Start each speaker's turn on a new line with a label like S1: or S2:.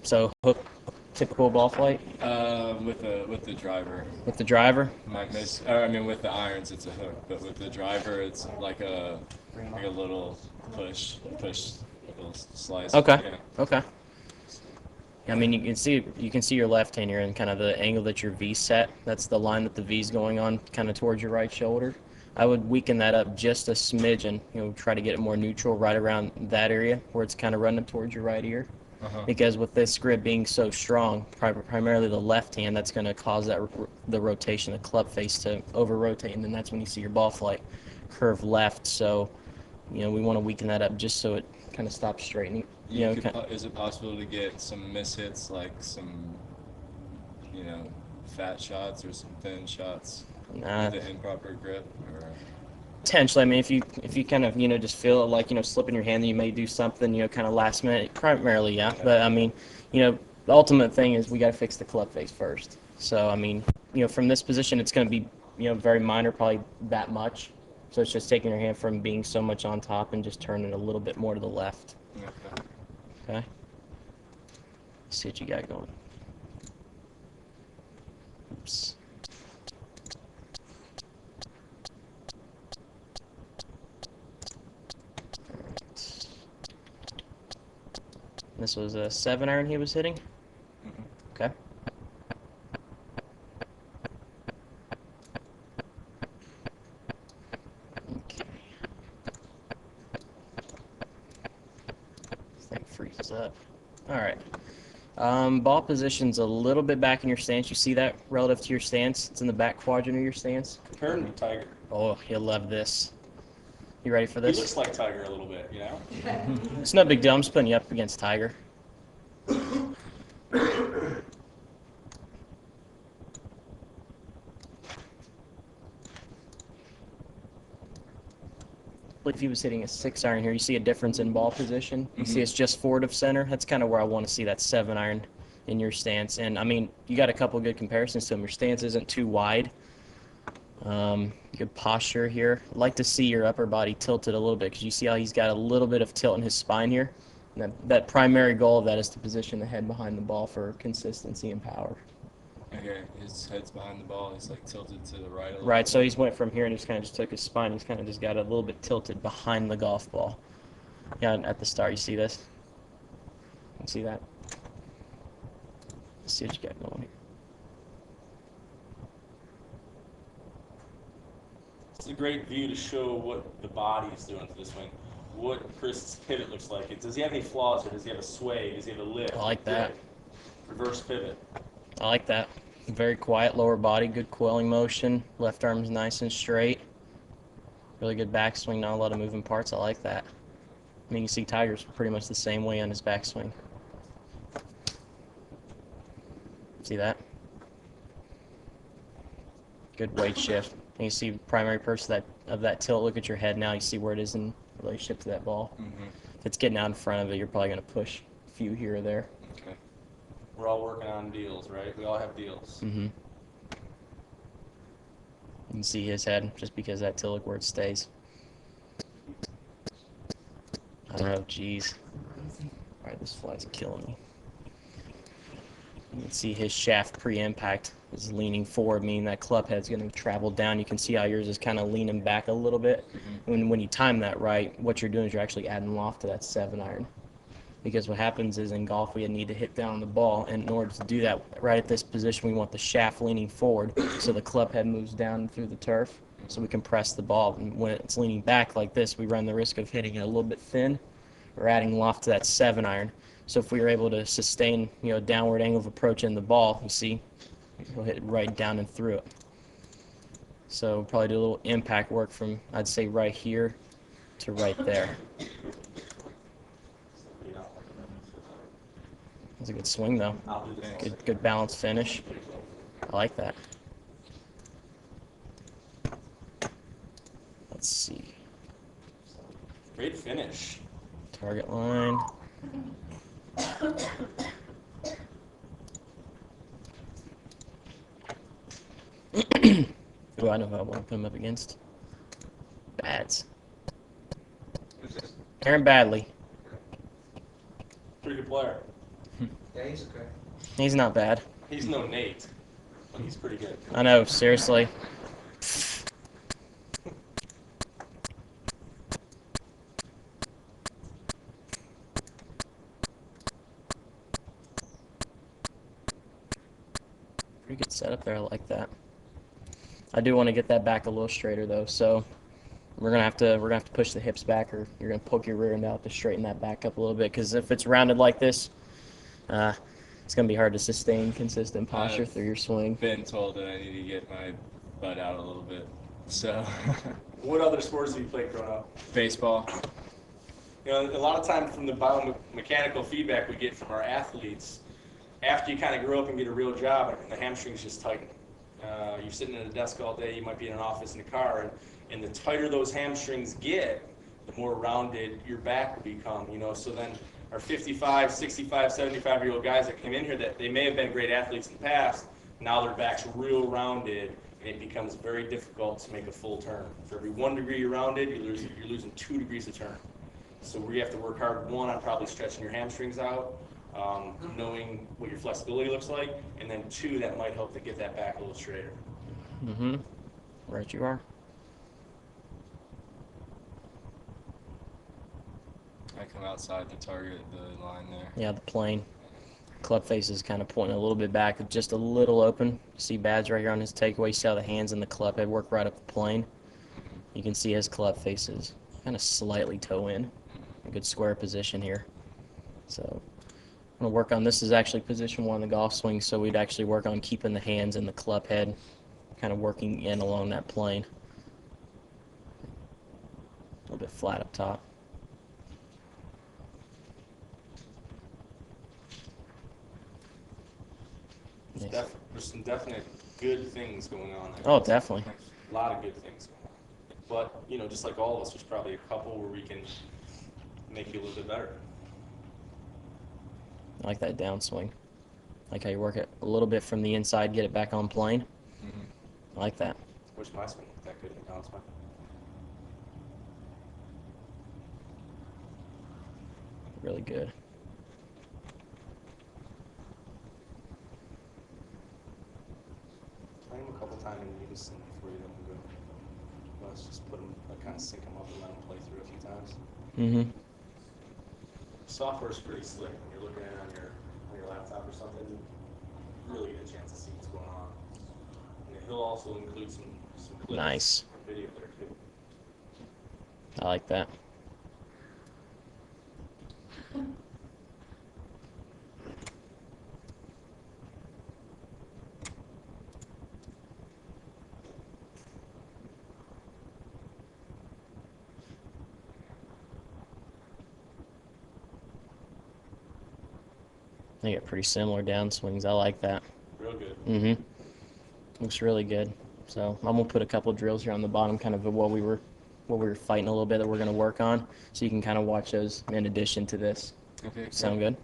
S1: So hook, typical ball flight
S2: With the driver.
S1: with the driver.
S2: With the irons it's a hook, but with the driver it's like a little push, little slice.
S1: Okay.
S2: Yeah.
S1: Okay. I mean, you can see your left hand here and kind of the angle that your V set. That's the line that the V's going on, kind of towards your right shoulder. I would weaken that up just a smidgen. Try to get it more neutral right around that area where it's kind of running up towards your right ear. Because with this grip being so strong, primarily the left hand, that's going to cause the rotation, the club face to over rotate, and then that's when you see your ball flight curve left. So, we want to weaken that up just so it kind of stops straightening.
S2: Is it possible to get some mishits, like some, fat shots or some thin shots
S1: Nah,
S2: with the improper grip? Or
S1: potentially. I mean, if you kind of just feel it like slipping your hand, then you may do something kind of last minute. Primarily, yeah. But I mean, the ultimate thing is we got to fix the club face first. So I mean, from this position, it's going to be very minor, probably that much. So it's just taking your hand from being so much on top and just turning it a little bit more to the left.
S2: Okay.
S1: Okay. Let's see what you got going. Oops. This was a 7-iron he was hitting.
S2: Mhm.
S1: Okay. Okay. This thing freezes up. All right. Ball position's a little bit back in your stance. You see that relative to your stance? It's in the back quadrant of your stance.
S3: Compare him to Tiger.
S1: Oh, you'll love this. You ready for
S3: He
S1: this?
S3: looks like Tiger a little bit, you know?
S1: It's no big deal. I'm just putting you up against Tiger. If he was hitting a 6-iron here, you see a difference in ball position. You see it's just forward of center. That's kind of where I want to see that 7-iron in your stance. And I mean, you got a couple good comparisons to him. Your stance isn't too wide. Good posture here. I'd like to see your upper body tilted a little bit because you see how he's got a little bit of tilt in his spine here. And that primary goal of that is to position the head behind the ball for consistency and power.
S2: Okay, his head's behind the ball. He's like tilted to the right a little
S1: Right,
S2: bit.
S1: so he's went from here and just kind of just took his spine. He's kind of just got a little bit tilted behind the golf ball. Yeah, at the start, you see this? You see that? Let's see what you got going here.
S3: It's a great view to show what the body is doing for this swing. What Chris's pivot looks like. Does he have any flaws, or does he have a sway? Does he have a lift?
S1: I like that.
S3: Reverse pivot.
S1: I like that. Very quiet lower body, good coiling motion. Left arm's nice and straight. Really good backswing, not a lot of moving parts. I like that. I mean, you see Tiger's pretty much the same way on his backswing. See that? Good weight shift. And you see primary person of that tilt. Look at your head now. You see where it is in relationship to that ball. If it's getting out in front of it, you're probably going to push a few here or there.
S2: Okay.
S3: We're all working on deals, right? We all have deals.
S1: You can see his head just because that tilt, look where it stays. I don't know, geez. Alright, this fly's killing me. You can see his shaft pre-impact is leaning forward, meaning that club head's going to travel down. You can see how yours is kind of leaning back a little bit. When you time that right, what you're doing is you're actually adding loft to that 7-iron. Because what happens is in golf we need to hit down on the ball, and in order to do that, right at this position we want the shaft leaning forward so the club head moves down through the turf so we can press the ball. And when it's leaning back like this, we run the risk of hitting it a little bit thin or adding loft to that 7-iron. So if we were able to sustain a downward angle of approach in the ball, you see, we'll hit it right down and through it. So probably do a little impact work from, I'd say, right here to right there. That's a good swing, though.
S3: I'll do this.
S1: Good balanced finish. I like that. Let's see.
S3: Great finish.
S1: Target line. Oh, I know who I want to put him up against. Bads. Aaron Badley.
S3: Pretty good player.
S4: Yeah, he's okay.
S1: He's not bad.
S3: He's no Nate, but he's pretty good.
S1: I know, seriously. Pretty good setup there, I like that. I do want to get that back a little straighter though, so we're gonna have to push the hips back, or you're gonna poke your rear end out to straighten that back up a little bit. Because if it's rounded like this, it's gonna be hard to sustain consistent posture through your swing.
S2: Been told that I need to get my butt out a little bit. So,
S3: What other sports have you played growing up?
S2: baseball.
S3: You know, a lot of times from the biomechanical feedback we get from our athletes, after you kind of grow up and get a real job, and the hamstrings just tighten. You're sitting at a desk all day, you might be in an office in a car, and the tighter those hamstrings get, the more rounded your back will become, you know. So then our 55, 65, 75-year-old guys that came in here, that they may have been great athletes in the past, now their back's real rounded, and it becomes very difficult to make a full turn. For every 1 degree you're rounded, you're losing 2 degrees of turn. So we have to work hard, one, on probably stretching your hamstrings out, knowing what your flexibility looks like, and then two, that might help to get that back a little straighter.
S1: Mm-hmm. Right you are.
S2: I come outside the target, the line there.
S1: Yeah, the plane. Club face is kind of pointing a little bit back, just a little open. You see Bads right here on his takeaway. You see how the hands and the club head work right up the plane. You can see his club faces kind of slightly toe in. A good square position here. So I'm going to work on, this is actually position 1 of the golf swing, so we'd actually work on keeping the hands and the club head kind of working in along that plane. A little bit flat up top. Nice.
S3: There's some definite good things going on there.
S1: Oh, definitely.
S3: A lot of good things going on. But, you know, just like all of us, there's probably a couple where we can make you a little bit better.
S1: I like that downswing. Like how you work it a little bit from the inside, get it back on plane. I like that.
S3: Wish my swing looked that good in the downswing.
S1: Really good.
S3: Play them a couple times in unison before you let them go. Let's just put them, like, kind of sync them up and let them play through a few times.
S1: Mm-hmm.
S3: Software's pretty slick when you're looking at it on your laptop or something. You really get a chance to see what's going on. And he'll also include some clips.
S1: Nice.
S3: Video there too.
S1: I like that. They get pretty similar downswings. I like that.
S3: Real good.
S1: Mm-hmm. Looks really good. So I'm gonna put a couple drills here on the bottom, kind of what we were fighting a little bit that we're gonna work on, so you can kind of watch those in addition to this.
S2: Okay.
S1: Sound good?